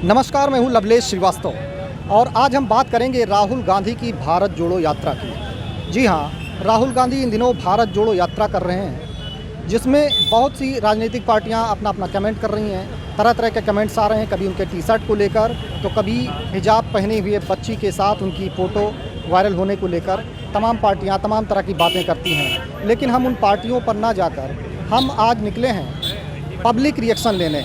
नमस्कार, मैं हूं लवलेश श्रीवास्तव और आज हम बात करेंगे राहुल गांधी की भारत जोड़ो यात्रा की। जी हां, राहुल गांधी इन दिनों भारत जोड़ो यात्रा कर रहे हैं, जिसमें बहुत सी राजनीतिक पार्टियां अपना अपना कमेंट कर रही हैं। तरह तरह के कमेंट्स आ रहे हैं, कभी उनके टी शर्ट को लेकर, तो कभी हिजाब पहने हुए बच्ची के साथ उनकी फ़ोटो वायरल होने को लेकर तमाम पार्टियां तमाम तरह की बातें करती हैं। लेकिन हम उन पार्टियों पर ना जाकर हम आज निकले हैं पब्लिक रिएक्शन लेने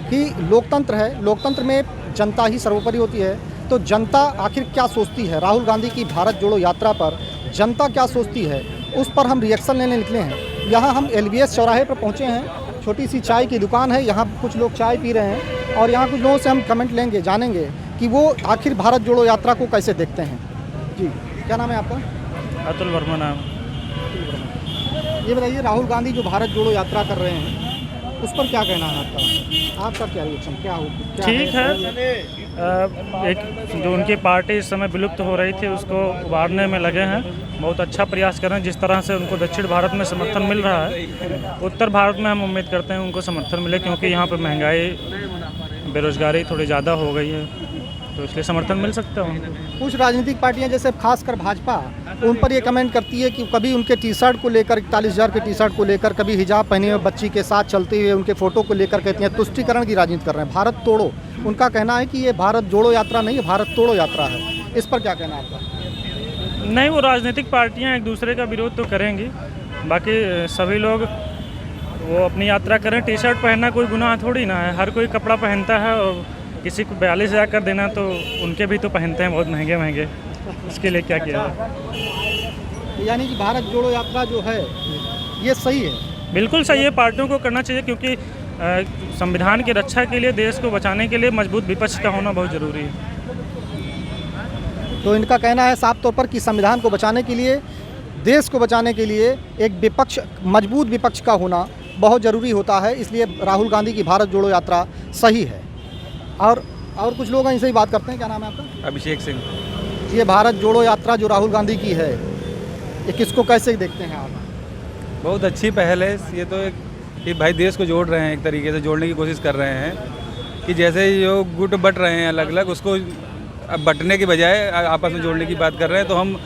कि लोकतंत्र है, लोकतंत्र में जनता ही सर्वोपरि होती है। तो जनता आखिर क्या सोचती है, राहुल गांधी की भारत जोड़ो यात्रा पर जनता क्या सोचती है, उस पर हम रिएक्शन लेने निकले हैं। यहाँ हम LBS चौराहे पर पहुँचे हैं, छोटी सी चाय की दुकान है, यहाँ कुछ लोग चाय पी रहे हैं और यहाँ कुछ लोगों से हम कमेंट लेंगे, जानेंगे कि वो आखिर भारत जोड़ो यात्रा को कैसे देखते हैं। जी, क्या नाम है आपका? अतुल वर्मा नाम। ये बताइए, राहुल गांधी जो भारत जोड़ो यात्रा कर रहे हैं उस पर क्या कहना है आपका क्या रिएक्शन, क्या हो? ठीक है, एक जो उनकी पार्टी इस समय विलुप्त हो रही थी उसको उबारने में लगे हैं। बहुत अच्छा प्रयास कर रहे हैं। जिस तरह से उनको दक्षिण भारत में समर्थन मिल रहा है, उत्तर भारत में हम उम्मीद करते हैं उनको समर्थन मिले, क्योंकि यहाँ पर महंगाई, बेरोजगारी थोड़ी ज़्यादा हो गई है, तो इसलिए समर्थन मिल सकता है उनको। कुछ राजनीतिक पार्टियां जैसे खासकर भाजपा उन पर ये कमेंट करती है कि कभी उनके टी शर्ट को लेकर 41,000 के टी शर्ट को लेकर, कभी हिजाब पहने हुए बच्ची के साथ चलते हुए उनके फ़ोटो को लेकर कहती हैं तुष्टीकरण की राजनीति कर रहे हैं, भारत तोड़ो। उनका कहना है कि ये भारत जोड़ो यात्रा नहीं है, भारत तोड़ो यात्रा है। इस पर क्या कहना है आपका? नहीं, वो राजनीतिक पार्टियाँ एक दूसरे का विरोध तो करेंगी, बाकी सभी लोग वो अपनी यात्रा करें। टी शर्ट पहनना कोई गुनाह थोड़ी ना है, हर कोई कपड़ा पहनता है और किसी को 42,000 कर देना तो उनके भी तो पहनते हैं बहुत महंगे महंगे, इसके लिए क्या किया है। यानी कि भारत जोड़ो यात्रा जो है ये सही है? बिल्कुल सही है, पार्टियों को करना चाहिए, क्योंकि संविधान की रक्षा के लिए, देश को बचाने के लिए मजबूत विपक्ष का होना बहुत ज़रूरी है। तो इनका कहना है साफ तौर पर कि संविधान को बचाने के लिए, देश को बचाने के लिए एक विपक्ष, मजबूत विपक्ष का होना बहुत ज़रूरी होता है, इसलिए राहुल गांधी की भारत जोड़ो यात्रा सही है। और कुछ लोग हैं, इनसे ही बात करते हैं। क्या नाम है आपका? अभिषेक सिंह। ये भारत जोड़ो यात्रा जो राहुल गांधी की है, ये किसको कैसे देखते हैं आप? बहुत अच्छी पहल है ये तो, एक कि भाई देश को जोड़ रहे हैं, एक तरीके से जोड़ने की कोशिश कर रहे हैं कि जैसे जो गुट बट रहे हैं अलग अलग, उसको अब बटने के बजाय आपस में जोड़ने की बात कर रहे हैं। तो हम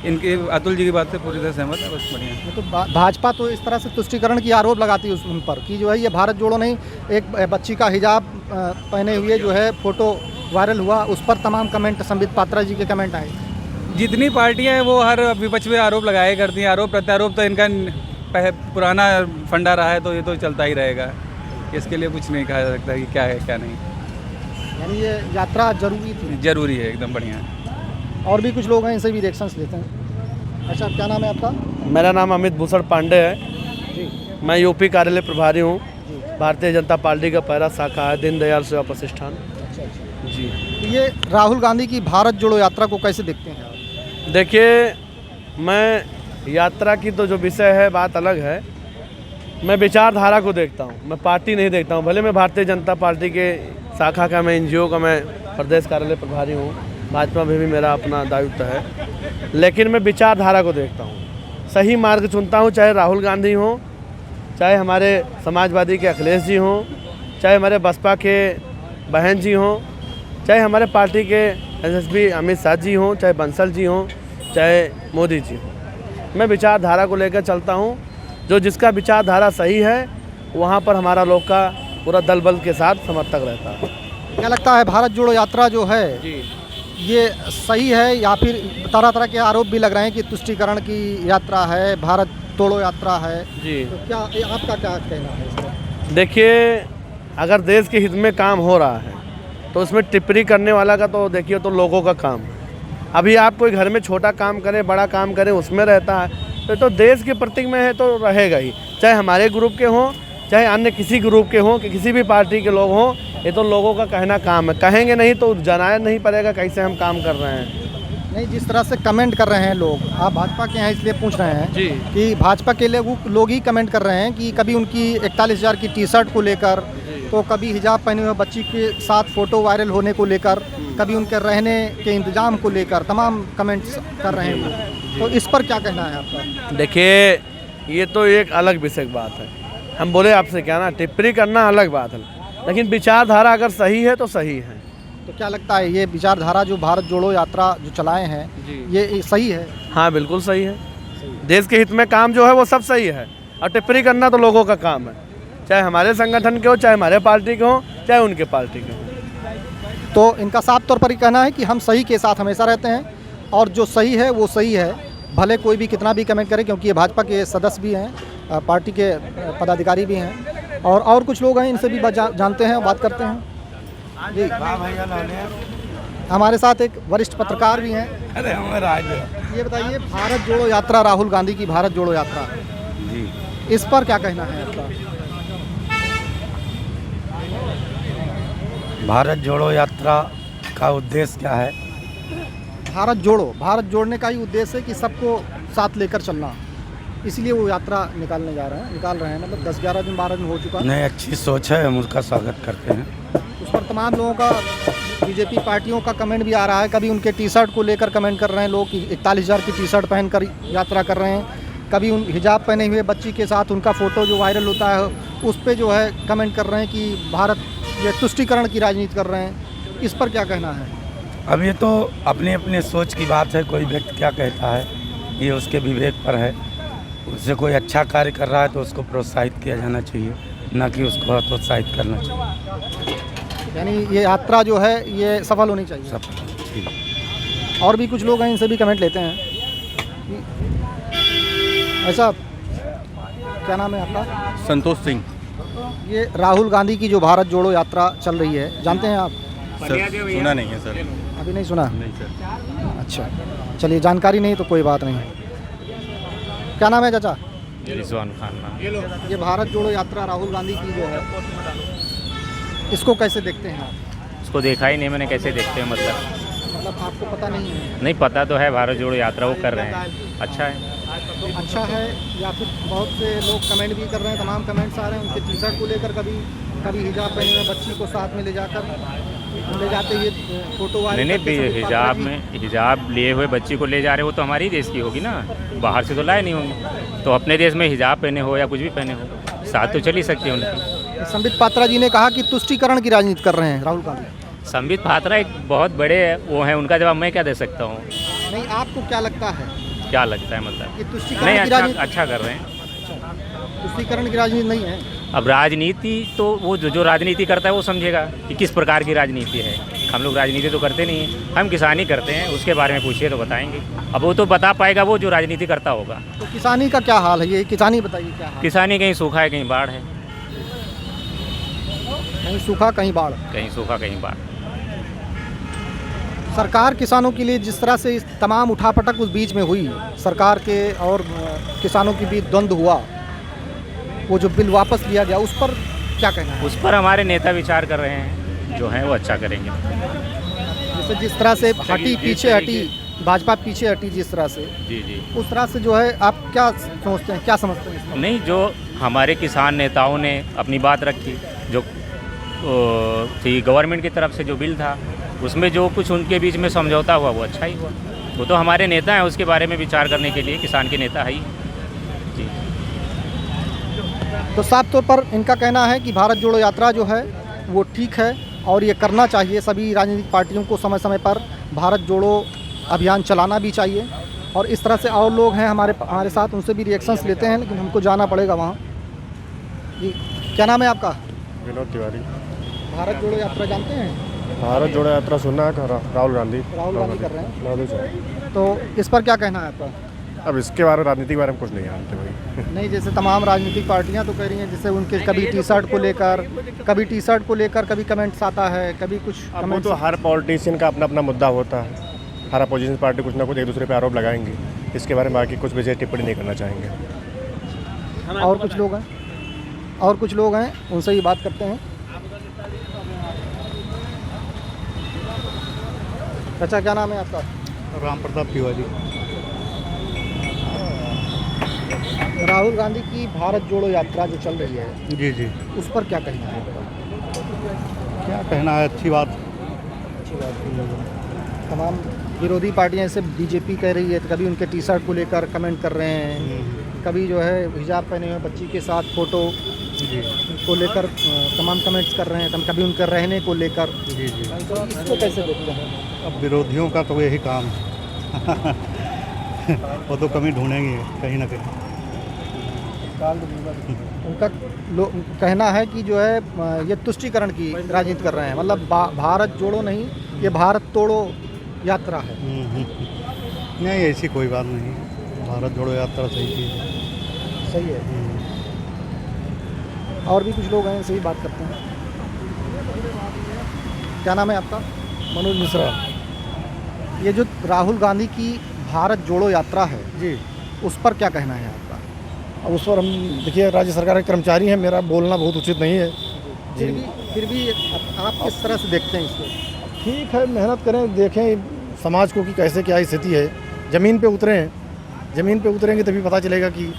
इनके अतुल जी की बात से पूरी तरह सहमत है। बस बढ़िया। तो भाजपा तो इस तरह से तुष्टीकरण की आरोप लगाती है उन पर कि जो है ये भारत जोड़ो नहीं, एक बच्ची का हिजाब पहने हुए जो है फ़ोटो वायरल हुआ, उस पर तमाम कमेंट, संबित पात्रा जी के कमेंट आए। जितनी पार्टियां हैं वो हर विपक्ष में आरोप लगाए करती हैं, आरोप प्रत्यारोप तो इनका पुराना फंडा रहा है, तो ये तो चलता ही रहेगा। इसके लिए कुछ नहीं कहा जा सकता कि क्या है क्या नहीं। यानी ये यात्रा जरूरी थी? जरूरी है, एकदम बढ़िया। और भी कुछ लोग हैं, इनसे भी रिएक्शंस लेते हैं। अच्छा, क्या नाम है आपका? मेरा नाम अमित भूषण पांडे है जी। मैं यूपी कार्यालय प्रभारी हूँ। भारतीय जनता पार्टी का पहला शाखा है दीनदयाल सेवा प्रतिष्ठान। अच्छा जी। तो ये राहुल गांधी की भारत जोड़ो यात्रा को कैसे देखते हैं आप? देखिए, मैं यात्रा की तो जो विषय है बात अलग है, मैं विचारधारा को देखता हूँ, मैं पार्टी नहीं देखता हूँ। भले मैं भारतीय जनता पार्टी के शाखा का, मैं NGO का मैं प्रदेश कार्यालय प्रभारी हूँ, भाजपा में भी मेरा अपना दायित्व है, लेकिन मैं विचारधारा को देखता हूँ, सही मार्ग चुनता हूँ। चाहे राहुल गांधी हों, चाहे हमारे समाजवादी के अखिलेश जी हों, चाहे हमारे बसपा के बहन जी हों, चाहे हमारे पार्टी के SSP अमित शाह जी हों, चाहे बंसल जी हों, चाहे मोदी जी हों, मैं विचारधारा को लेकर चलता हूँ। जो जिसका विचारधारा सही है वहाँ पर हमारा लोग का पूरा दल बल के साथ समर्थक रहता है। क्या लगता है भारत जोड़ो यात्रा जो है जी, ये सही है, या फिर तरह तरह के आरोप भी लग रहे हैं कि तुष्टीकरण की यात्रा है, भारत तोड़ो यात्रा है? जी। तो क्या आपका क्या कहना है इस पर? देखिए, अगर देश के हित में काम हो रहा है तो उसमें टिप्पणी करने वाला का तो देखिए तो लोगों का काम है। अभी आप कोई घर में छोटा काम करें, बड़ा काम करें, उसमें रहता है तो देश के प्रतीक में है तो रहेगा ही, चाहे हमारे ग्रुप के हों, चाहे अन्य किसी ग्रुप के हों, कि किसी भी पार्टी के लोग हों, ये तो लोगों का कहना काम है। कहेंगे नहीं तो जनाया नहीं पड़ेगा कैसे हम काम कर रहे हैं। नहीं, जिस तरह से कमेंट कर रहे हैं लोग, आप भाजपा के हैं इसलिए पूछ रहे हैं जी। कि भाजपा के लोग ही कमेंट कर रहे हैं कि कभी उनकी 41,000 की टी शर्ट को लेकर, तो कभी हिजाब पहने हुए बच्ची के साथ फ़ोटो वायरल होने को लेकर, कभी उनके रहने के इंतजाम को लेकर तमाम कमेंट्स कर रहे हैं। तो इस पर क्या कहना है आपका? देखिए, ये तो एक अलग विषय की बात है। हम बोले आपसे क्या ना, टिप्पणी करना अलग बात है, लेकिन विचारधारा अगर सही है तो सही है। तो क्या लगता है ये विचारधारा जो भारत जोड़ो यात्रा जो चलाए हैं ये सही है? हाँ बिल्कुल सही है। देश के हित में काम जो है वो सब सही है, और टिप्पणी करना तो लोगों का काम है, चाहे हमारे संगठन के हो, चाहे हमारे पार्टी के हो, चाहे उनके पार्टी के हो। तो इनका साफ तौर पर ही कहना है कि हम सही के साथ हमेशा रहते हैं और जो सही है वो सही है, भले कोई भी कितना भी कमेंट करे, क्योंकि ये भाजपा के सदस्य भी हैं, पार्टी के पदाधिकारी भी हैं और कुछ लोग हैं, इनसे भी जानते हैं, बात करते हैं। जी हमारे साथ एक वरिष्ठ पत्रकार भी हैं। अरे ये बताइए, भारत जोड़ो यात्रा, राहुल गांधी की भारत जोड़ो यात्रा जी, इस पर क्या कहना है आपका? भारत जोड़ो यात्रा का उद्देश्य क्या है? भारत जोड़ने का ही उद्देश्य है कि सबको साथ लेकर चलना, इसलिए वो यात्रा निकाल रहे हैं। मतलब 10-11 दिन 12 दिन हो चुका है। नहीं, अच्छी सोच है, हम उसका स्वागत करते हैं। उस पर तमाम लोगों का, बीजेपी पार्टियों का कमेंट भी आ रहा है। कभी उनके टी शर्ट को लेकर कमेंट कर रहे हैं लोग कि 41,000 की टी शर्ट पहनकर यात्रा कर रहे हैं। कभी उन हिजाब पहने हुए बच्ची के साथ उनका फ़ोटो जो वायरल होता है उस पर जो है कमेंट कर रहे हैं कि भारत ये तुष्टीकरण की राजनीति कर रहे हैं। इस पर क्या कहना है? अब ये तो अपने अपने सोच की बात है, कोई व्यक्ति क्या कहता है ये उसके विवेक पर है। उससे कोई अच्छा कार्य कर रहा है तो उसको प्रोत्साहित किया जाना चाहिए, न कि उसको हतोत्साहित करना चाहिए। यानी ये यात्रा जो है ये सफल होनी चाहिए। सब ठीक। और भी कुछ लोग हैं, इनसे भी कमेंट लेते हैं। ऐसा क्या नाम है आपका? संतोष सिंह। ये राहुल गांधी की जो भारत जोड़ो यात्रा चल रही है, जानते हैं आप? सर सुना नहीं है सर। अभी नहीं सुना? नहीं सर। अच्छा, चलिए, जानकारी नहीं तो कोई बात नहीं। क्या नाम है चाचा? रिजवान खान नाम। ये भारत जोड़ो यात्रा राहुल गांधी की जो है, इसको कैसे देखते हैं आप? उसको देखा ही नहीं मैंने, कैसे देखते हैं मतलब आपको पता नहीं है? नहीं पता तो है, भारत जोड़ो यात्रा वो कर रहे हैं, अच्छा है। अच्छा है, या फिर बहुत से लोग कमेंट भी कर रहे हैं, तमाम कमेंट्स आ रहे हैं उनके टी शर्ट को लेकर, कभी हिजाब पहने हुए बच्ची को साथ में ले जाते ये फोटो वायरल नहीं करके सब हिजाब लिए हुए बच्ची को ले जा रहे हो तो हमारी देश की होगी ना, बाहर से तो लाए नहीं होंगे। तो अपने देश में हिजाब पहने हो या कुछ भी पहने हो, साथ तो चल ही सकती है उनकी। संबित पात्रा जी ने कहा कि तुष्टीकरण की राजनीति कर रहे हैं राहुल गांधी। संबित पात्रा एक बहुत बड़े वो हैं, उनका जवाब मैं क्या दे सकता हूँ। नहीं, आपको क्या लगता है? क्या लगता है मतलब? कि तुष्टीकरण नहीं, की राजनीति, अच्छा कर रहे हैं। तुष्टीकरण की राजनीति नहीं है। अब राजनीति तो वो जो राजनीति करता है वो समझेगा कि किस प्रकार की राजनीति है। हम लोग राजनीति तो करते नहीं हैं, हम किसानी करते हैं, उसके बारे में पूछिए तो बताएंगे। अब वो तो बता पाएगा वो जो राजनीति करता होगा। तो किसानी का क्या हाल है? ये किसानी बताइए क्या हाल? किसानी कहीं सूखा है, कहीं बाढ़ है। कहीं सूखा, कहीं बाढ़। कहीं सूखा, कहीं बाढ़। सरकार किसानों के लिए जिस तरह से इस तमाम उठापटक उस बीच में हुई, सरकार के और किसानों के बीच द्वंद्व हुआ, वो जो बिल वापस लिया गया, उस पर क्या कहना है? उस पर हमारे नेता विचार कर रहे हैं, जो हैं वो अच्छा करेंगे। जैसे जिस तरह से पीछे हटी भाजपा, पीछे हटी जिस तरह से, जी उस तरह से जो है आप क्या सोचते हैं, क्या समझते हैं? नहीं, जो हमारे किसान नेताओं ने अपनी बात रखी, जो थी गवर्नमेंट की तरफ से जो बिल था, उसमें जो कुछ उनके बीच में समझौता हुआ वो अच्छा ही हुआ। वो तो हमारे नेता हैं, उसके बारे में विचार करने के लिए किसान के नेता है ही। जी। तो साफ तौर पर इनका कहना है कि भारत जोड़ो यात्रा जो है वो ठीक है और ये करना चाहिए। सभी राजनीतिक पार्टियों को समय समय पर भारत जोड़ो अभियान चलाना भी चाहिए। और इस तरह से और लोग हैं हमारे साथ, उनसे भी रिएक्शंस लेते हैं, लेकिन हमको जाना पड़ेगा वहाँ। जी, क्या नाम है आपका? विनोद तिवारी। भारत जोड़ो यात्रा जानते हैं? भारत जोड़ो यात्रा सुनना है, राहुल गांधी कर रहे हैं, मोदी साहब। तो इस पर क्या कहना है आपका? अब इसके बारे में, राजनीति के बारे में कुछ नहीं जानते भाई। नहीं, जैसे तमाम राजनीतिक पार्टियां तो कह रही हैं, जैसे उनके कभी टी शर्ट को लेकर कभी कमेंट्स आता है, कभी कुछ अब वो कमेंट्स। तो हर पॉलिटिशियन का अपना अपना मुद्दा होता है, हर अपोजिशन पार्टी कुछ ना कुछ एक दूसरे पे आरोप लगाएंगे, इसके बारे में बाकी कुछ विशेष टिप्पणी नहीं करना चाहेंगे। और कुछ लोग हैं उनसे ही बात करते हैं। अच्छा, क्या नाम है आपका? राम प्रताप तिवारी। राहुल गांधी की भारत जोड़ो यात्रा जो चल रही है, जी उस पर क्या कहना है? क्या कहना है, अच्छी बात। तमाम विरोधी पार्टियां जैसे बीजेपी कह रही है, तो कभी उनके टी शर्ट को लेकर कमेंट कर रहे हैं, कभी जो है हिजाब पहने हुए बच्ची के साथ फ़ोटो जी को लेकर तमाम कमेंट्स कर रहे हैं, कभी उनके रहने को लेकर, जी जी। तो इसको कैसे देखते हैं? अब विरोधियों का तो यही काम है वो तो कमी ढूंढेंगे कहीं ना कहीं। उनका कहना है कि जो है ये तुष्टीकरण की राजनीति कर रहे हैं, मतलब भारत जोड़ो नहीं, ये भारत तोड़ो यात्रा है। नहीं, ऐसी कोई बात नहीं, भारत जोड़ो यात्रा सही चीज़ है। सही है। और भी कुछ लोग हैं, सही बात करते हैं। क्या नाम है आपका? मनोज मिश्रा ये जो राहुल गांधी की भारत जोड़ो यात्रा है जी। उस पर क्या कहना है आपका? अब उस पर हम देखिए, राज्य सरकार के कर्मचारी हैं, मेरा बोलना बहुत उचित नहीं है। फिर भी आप किस तरह से देखते हैं इसको? ठीक है, मेहनत करें, देखें समाज को कि कैसे क्या स्थिति है, ज़मीन पे उतरें, ज़मीन पे उतरेंगे तभी पता चलेगा कि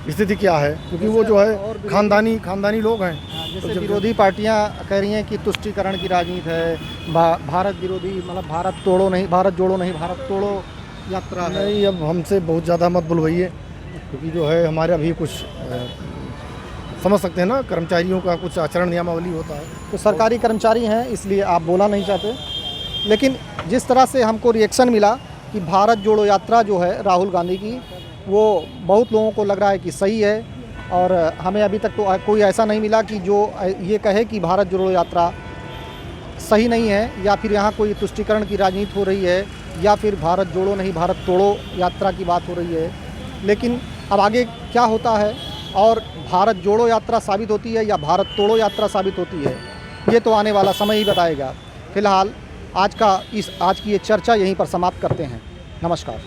स्थिति क्या है, क्योंकि वो जो है खानदानी लोग हैं। जैसे विरोधी पार्टियां कह रही हैं कि तुष्टीकरण की राजनीति है, भारत विरोधी, मतलब भारत तोड़ो नहीं, भारत जोड़ो नहीं, भारत तोड़ो यात्रा है। नहीं, अब हमसे बहुत ज़्यादा मत बुलवाइए, क्योंकि जो है हमारे अभी कुछ समझ सकते हैं ना, कर्मचारियों का कुछ आचरण नियमावली होता है। तो सरकारी कर्मचारी हैं इसलिए आप बोला नहीं चाहते, लेकिन जिस तरह से हमको रिएक्शन मिला कि भारत जोड़ो यात्रा जो है राहुल गांधी की, वो बहुत लोगों को लग रहा है कि सही है, और हमें अभी तक तो कोई ऐसा नहीं मिला कि जो ये कहे कि भारत जोड़ो यात्रा सही नहीं है, या फिर यहाँ कोई तुष्टीकरण की राजनीति हो रही है, या फिर भारत जोड़ो नहीं भारत तोड़ो यात्रा की बात हो रही है। लेकिन अब आगे क्या होता है, और भारत जोड़ो यात्रा साबित होती है या भारत तोड़ो यात्रा साबित होती है, ये तो आने वाला समय ही बताएगा। फिलहाल आज की ये चर्चा यहीं पर समाप्त करते हैं। नमस्कार।